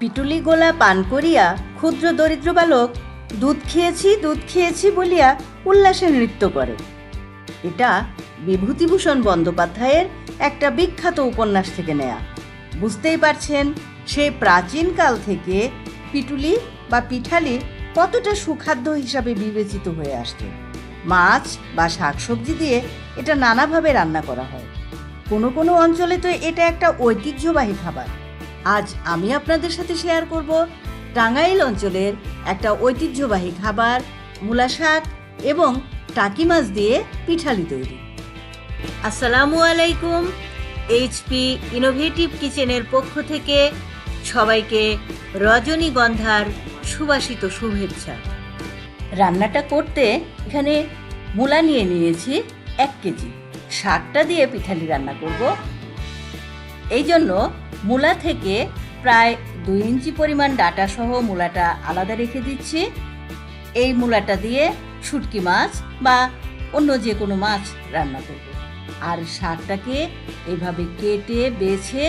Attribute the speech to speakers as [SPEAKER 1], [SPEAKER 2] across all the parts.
[SPEAKER 1] পিটুলি গোলা পান করিয়া ক্ষুদ্র দরিদ্র বালক দুধ খেয়েছি বলিয়া উল্লাসে নৃত্য করে। এটা বিভূতিভূষণ বন্দ্যোপাধ্যায়ের একটা বিখ্যাত উপন্যাস থেকে নেয়া। বুঝতেই পারছেন সেই প্রাচীনকাল থেকে পিটুলি বা পিঠালি কতটা সুখাদ্য হিসাবে বিবেচিত হয়ে আসছে। মাছ বা শাকসবজি দিয়ে এটা নানাভাবে রান্না করা হয়। কোনো কোনো অঞ্চলে তো এটা একটা ঐতিহ্যবাহী খাবার। আজ আমি আপনাদের সাথে শেয়ার করব টাঙ্গাইল অঞ্চলের একটা ঐতিহ্যবাহী খাবার মূলা শাক এবং টাকি মাছ দিয়ে পিঠালি তৈরি। আসসালামু আলাইকুম। এইচপি ইনোভেটিভ কিচেনের পক্ষ থেকে সবাইকে রজনীগন্ধার সুবাসিত শুভেচ্ছা। রান্নাটা করতে এখানে মূলা নিয়েছি 1 কেজি। শাকটা দিয়ে পিঠালি রান্না করব। এই জন্য মূলা থেকে প্রায় 2 ইঞ্চি পরিমাণ ডাটা সহ মূলাটা আলাদা রেখে দিচ্ছি। এই মূলাটা দিয়ে শুটকি মাছ বা অন্য যে কোনো মাছ রান্না করব। আর শাকটাকে এইভাবে কেটে বেছে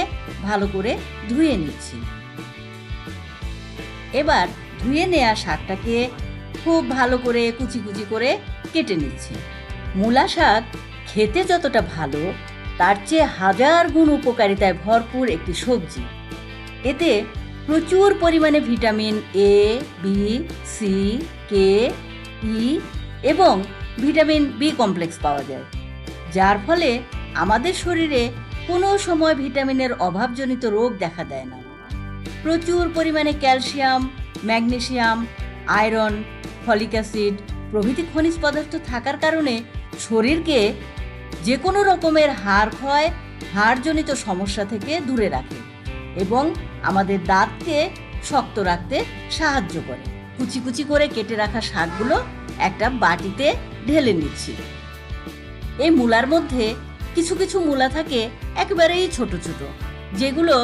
[SPEAKER 1] ভালো করে ধুয়ে নিচ্ছি। এবার ধুয়ে নেওয়া শাকটাকে খুব ভালো করে কুচি কুচি করে কেটে নিচ্ছি। মূলা শাক খেতে যতটা ভালো তার চেয়ে 1000 গুণ উপকারিতায় ভরপুর একটি সবজি। এতে প্রচুর পরিমাণে ভিটামিন এ, বি, সি, কে, ই এবং ভিটামিন বি কমপ্লেক্স পাওয়া যায়, যার ফলে আমাদের শরীরে কোনো সময় ভিটামিনের অভাবজনিত রোগ দেখা দেয় না। প্রচুর পরিমাণে calcium, magnesium, iron, folic acid প্রভৃতি খনিজ পদার্থ থাকার কারণে শরীরকে যে কোনো রকমের হাড় ক্ষয়, হাড়জনিত সমস্যা থেকে দূরে রাখে এবং আমাদের দাঁতকে শক্ত রাখতে সাহায্য করে। কুচি কুচি করে কেটে রাখা শাকগুলো একটা বাটিতে ঢেলে নিচ্ছি। এই মূলার মধ্যে কিছু কিছু মূলা থাকে একেবারেই ছোট ছোট, যেগুলো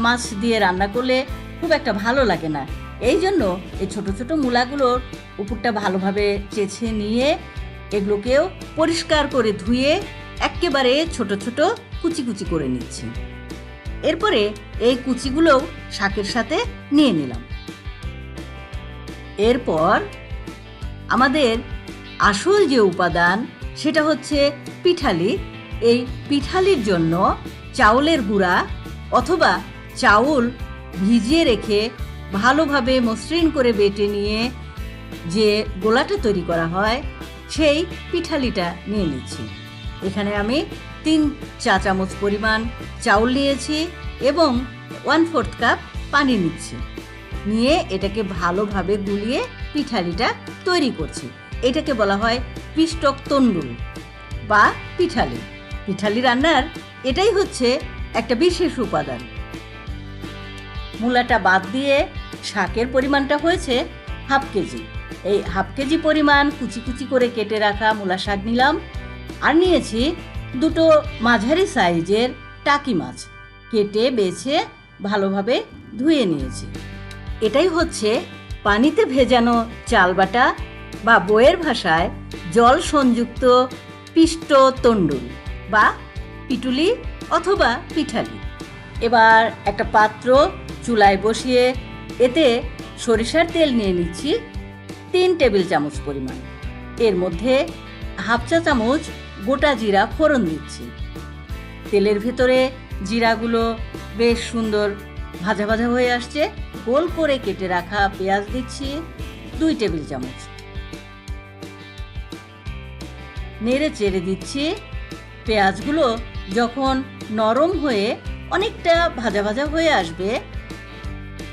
[SPEAKER 1] মাছ দিয়ে রান্না করলে খুব একটা ভালো লাগে না। এই জন্য এই ছোট ছোট মূলাগুলোর উপরটা ভালোভাবে চেঁচে নিয়ে এগুলোকেও পরিষ্কার করে ধুয়ে একেবারে ছোট ছোট কুচি কুচি করে নিচ্ছি। এরপরে এই কুচিগুলোও শাকের সাথে নিয়ে নিলাম। এরপর আমাদের আসল যে উপাদান সেটা হচ্ছে পিঠালি। এই পিঠালির জন্য চাউলের গুঁড়া অথবা চাউল ভিজিয়ে রেখে ভালোভাবে মসৃণ করে বেটে নিয়ে যে গোলাটা তৈরি করা হয় সেই পিঠালিটা নিয়ে নিচ্ছি। এখানে আমি 3 চা চামচ পরিমাণ চাউল নিয়েছি এবং 1/4 কাপ পানি নিচ্ছি। নিয়ে এটাকে ভালোভাবে গুলিয়ে পিঠালিটা তৈরি করছি। এটাকে বলা হয় পিষ্টক তন্ডুল বা পিঠালি। পিঠালি রান্নার এটাই হচ্ছে একটা বিশেষ উপাদান। মূলাটা বাদ দিয়ে শাকের পরিমাণটা হয়েছে 1/2 কেজি। এই 1/2 কেজি পরিমাণ কুচি কুচি করে কেটে রাখা মূলা শাক নিলাম। আর নিয়েছি 2 মাঝারি সাইজের টাকি মাছ, কেটে বেছে ভালোভাবে ধুয়ে নিয়েছি। এটাই হচ্ছে পানিতে ভেজানো চাল বাটা বা বইয়ের ভাষায় জল সংযুক্ত পিষ্ট তন্ডুল বা পিটুলি অথবা পিঠালি। এবার একটা পাত্র চুলায় বসিয়ে এতে সরিষার তেল নিয়ে নিচ্ছি 3 টেবিল চামচ পরিমাণ। এর মধ্যে 1/2 চা চামচ গোটা জিরা ফোড়ন দিচ্ছি। তেলের ভেতরে জিরাগুলো বেশ সুন্দর ভাজা ভাজা হয়ে আসছে। গোল করে কেটে রাখা পেঁয়াজ দিচ্ছি 2 টেবিল চামচ। নেড়ে চেড়ে দিচ্ছি। পেঁয়াজগুলো যখন নরম হয়ে অনেকটা ভাজা ভাজা হয়ে আসবে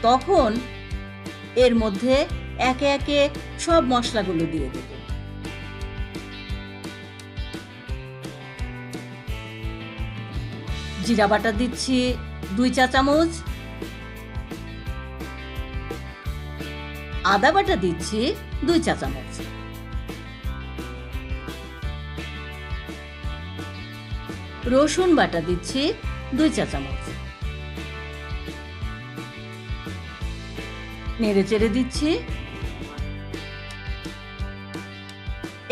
[SPEAKER 1] তখন এর মধ্যে একে একে সব মশলাগুলো দিয়ে দেব। জিরা বাটা দিচ্ছি 2 চা চামচ, আদা বাটা দিচ্ছি 2 চা চামচ, রসুন বাটা দিচ্ছি 2 চা চামচ। নেড়ে চেড়ে দিচ্ছি।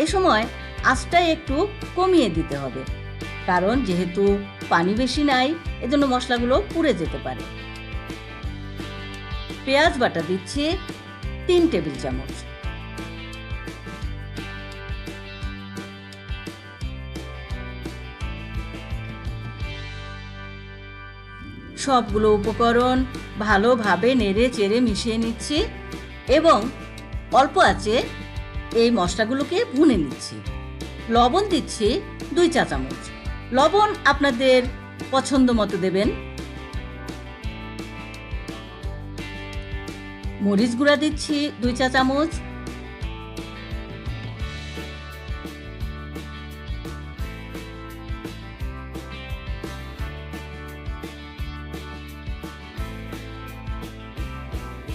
[SPEAKER 1] এ সময় আঁচটা একটু কমিয়ে দিতে হবে, কারণ যেহেতু পানি বেশি নাই এজন্য মশলাগুলো পুড়ে যেতে পারে। পেঁয়াজ বাটা দিচ্ছি 3 টেবিল চামচ। সবগুলো উপকরণ ভালোভাবে নেড়ে চেড়ে মিশিয়ে নিচ্ছি এবং অল্প আঁচে এই মশলাগুলোকে ভুনে নিচ্ছি। লবণ দিচ্ছি 2 চা চামচ। লবণ আপনাদের পছন্দ মতো দেবেন। মরিচ গুঁড়া দিচ্ছি 2 চা চামচ।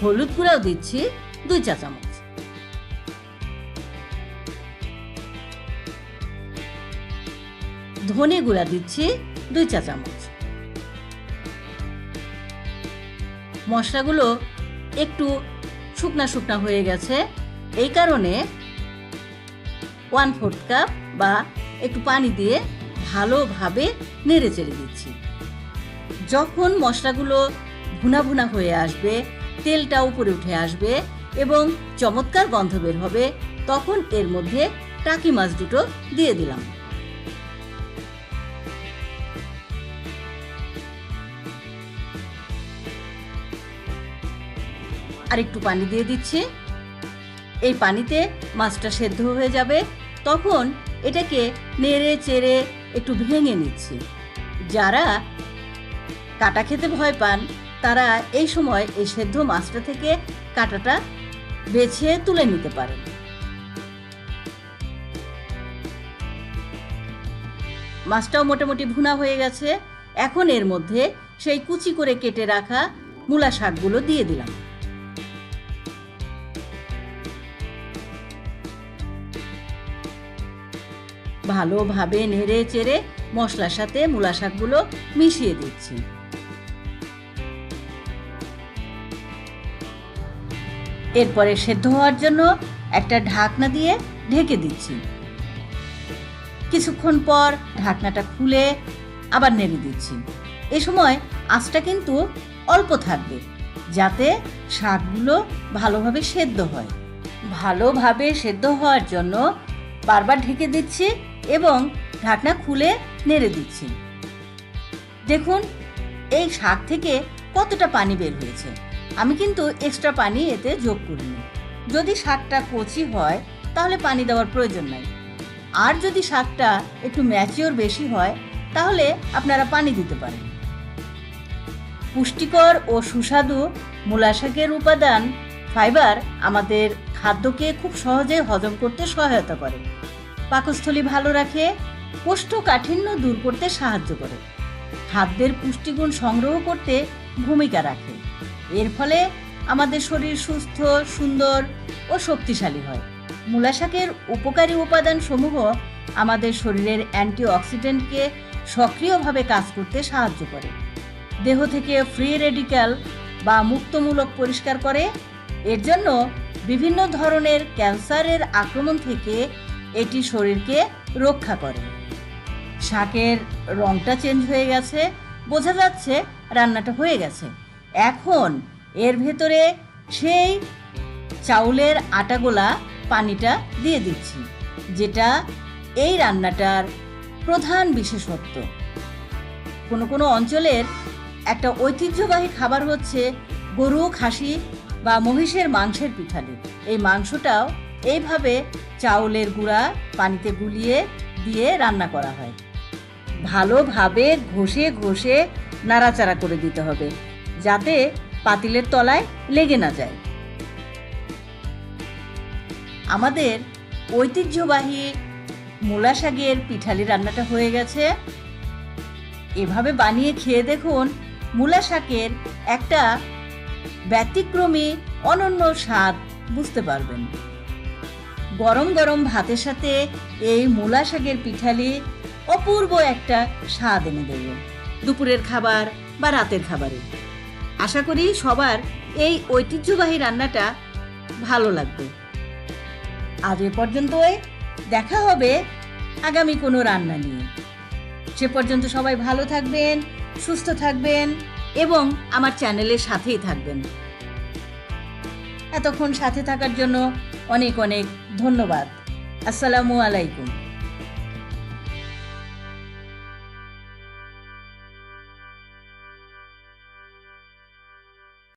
[SPEAKER 1] হলুদ গুঁড়াও দিচ্ছি 2 চা চামচ। ধনে গুঁড়া দিচ্ছি 2 চা চামচ। মশলাগুলো একটু শুকনা শুকনা হয়ে গেছে, এই কারণে 1/4 কাপ বা একটু পানি দিয়ে ভালোভাবে নেড়ে চেড়ে দিচ্ছি। যখন মশলাগুলো ভুনা ভুনা হয়ে আসবে, তেলটা উপরে উঠে আসবে এবং চমৎকার গন্ধ বের হবে, তখন এর মধ্যে টাকি মাছ দুটো দিয়ে দিলাম। আর একটু পানি দিয়ে দিচ্ছি। এই পানিতে মাছটা সেদ্ধ হয়ে যাবে, তখন এটাকে নেড়ে চেড়ে একটু ভেঙে নিচ্ছি। যারা কাটা খেতে ভয় পান তারা এই সময় এই সেদ্ধ মাছটা থেকে কাঁটাটা বেছে তুলে নিতে পারেন। মাছটাও মোটামুটি ভুনা হয়ে গেছে। এখন এর মধ্যে সেই কুচি করে কেটে রাখা মূলা শাকগুলো দিয়ে দিলাম। ভালোভাবে নেড়ে চেড়ে মশলার সাথে মূলা শাকগুলো মিশিয়ে দিচ্ছি। এরপরে সেদ্ধ হওয়ার জন্য একটা ঢাকনা দিয়ে ঢেকে দিচ্ছি। কিছুক্ষণ পর ঢাকনাটা খুলে আবার নেড়ে দিচ্ছি। এ সময় আঁচটা কিন্তু অল্প থাকবে, যাতে শাকগুলো ভালোভাবে সেদ্ধ হয়। ভালোভাবে সেদ্ধ হওয়ার জন্য বারবার ঢেকে দিচ্ছি এবং ঢাকনা খুলে নেড়ে দিচ্ছি। দেখুন এই শাক থেকে কতটা পানি বের হয়েছে। আমি কিন্তু এক্সট্রা পানি এতে যোগ করিনি। যদি শাকটা কচি হয় তাহলে পানি দেওয়ার প্রয়োজন নাই, আর যদি শাকটা একটু ম্যাচিওর বেশি হয় তাহলে আপনারা পানি দিতে পারেন। পুষ্টিকর ও সুস্বাদু মূলা শাকের উপাদান ফাইবার আমাদের খাদ্যকে খুব সহজে হজম করতে সহায়তা করে, পাকস্থলী ভালো রাখে, কোষ্ঠকাঠিন্য দূর করতে সাহায্য করে, খাদ্যের পুষ্টিগুণ সংগ্রহ করতে ভূমিকা রাখে। এর ফলে আমাদের শরীর সুস্থ, সুন্দর ও শক্তিশালী হয়। মূলা শাকের উপকারী উপাদান সমূহ আমাদের শরীরের অ্যান্টিঅক্সিডেন্টকে সক্রিয়ভাবে কাজ করতে সাহায্য করে, দেহ থেকে ফ্রি রেডিক্যাল বা মুক্তমূলক পরিষ্কার করে। এর জন্য বিভিন্ন ধরনের ক্যান্সারের আক্রমণ থেকে এটি শরীরকে রক্ষা করে। শাকের রংটা চেঞ্জ হয়ে গেছে, বোঝা যাচ্ছে রান্নাটা হয়ে গেছে। এখন এর ভেতরে সেই চাউলের আটা গোলা পানিটা দিয়ে দিচ্ছি, যেটা এই রান্নাটার প্রধান বিশেষত্ব। কোনো কোনো অঞ্চলের একটা ঐতিহ্যবাহী খাবার হচ্ছে গরু, খাসি বা মহিষের মাংসের পিঠালি। এই মাংসটাও এইভাবে চাউলের গুঁড়া পানিতে গুলিয়ে দিয়ে রান্না করা হয়। ভালোভাবে ঘষে ঘষে নাড়াচাড়া করে দিতে হবে, যাতে পাতিলের তলায় লেগে না যায়। আমাদের ঐতিহ্যবাহী মূলা শাকের পিঠালি রান্নাটা হয়ে গেছে। এভাবে বানিয়ে খেয়ে দেখুন, মূলা শাকের একটা ব্যতিক্রমী অনন্য স্বাদ বুঝতে পারবেন। গরম গরম ভাতের সাথে এই মূলা শাকের পিঠালি অপূর্ব একটা স্বাদ এনে দেবে দুপুরের খাবার বা রাতের খাবারে। আশা করি সবার এই ঐতিহ্যবাহী রান্নাটা ভালো লাগবে। আজ এ পর্যন্তই, দেখা হবে আগামী কোনো রান্না নিয়ে। সে পর্যন্ত সবাই ভালো থাকবেন, সুস্থ থাকবেন এবং আমার চ্যানেলের সাথেই থাকবেন। এতক্ষণ সাথে থাকার জন্য অনেক অনেক ধন্যবাদ। আসসালামু আলাইকুম।